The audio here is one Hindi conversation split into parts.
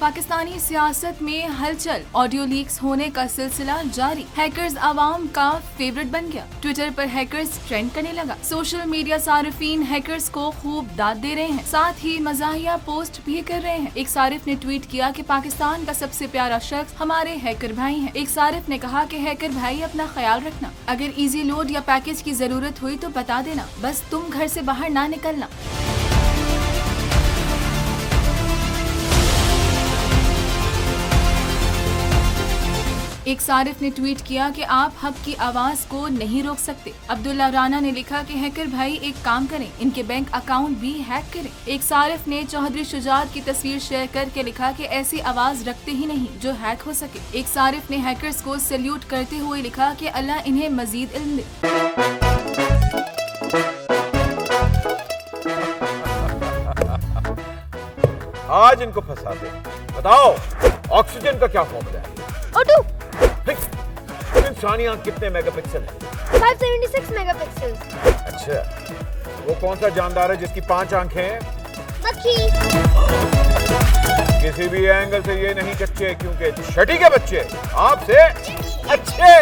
पाकिस्तानी सियासत में हलचल, ऑडियो लीक्स होने का सिलसिला जारी। हैकर्स आवाम का फेवरेट बन गया। ट्विटर पर हैकर्स ट्रेंड करने लगा। सोशल मीडिया सारिफीन हैकर्स को खूब दाद दे रहे हैं, साथ ही मज़ाहिया पोस्ट भी कर रहे हैं। एक सारिफ ने ट्वीट किया कि पाकिस्तान का सबसे प्यारा शख्स हमारे हैकर भाई हैं। एक सारिफ ने कहा कि हैकर भाई अपना ख्याल रखना, अगर इजी लोड या पैकेज की जरूरत हुई तो बता देना, बस तुम घर से बाहर ना निकलना। एक सारिफ ने ट्वीट किया कि आप हक की आवाज को नहीं रोक सकते। अब्दुल्ला राना ने लिखा कि हैकर भाई एक काम करें, इनके बैंक अकाउंट भी हैक करें। एक सारिफ ने चौधरी शुजात की तस्वीर शेयर करके लिखा कि ऐसी आवाज रखते ही नहीं जो हैक हो सके। एक सारिफ ने हैकर्स को सैल्यूट करते हुए लिखा कि अल्लाह इन्हें मजीद इल्म दे। आज इनको फंसा दे। बताओ ऑक्सीजन का क्या फॉर्मूला है? O2। इंसानी आंख कितने मेगापिक्सल है? 576 मेगापिक्सल। अच्छा, वो कौन सा जानदार है जिसकी 5 आंखें हैं? मक्खी। किसी भी एंगल से ये नहीं कच्चे, क्योंकि छठी के बच्चे आपसे अच्छे।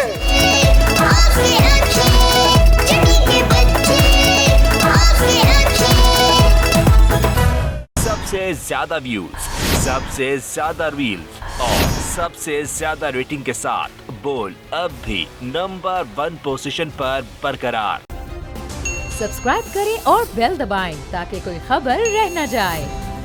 सबसे ज्यादा व्यूज, सबसे ज्यादा रील्स और सबसे ज्यादा रेटिंग के साथ बोल अब भी नंबर 1 पोजीशन पर बरकरार। सब्सक्राइब करें और बेल दबाएं ताकि कोई खबर रह न जाए।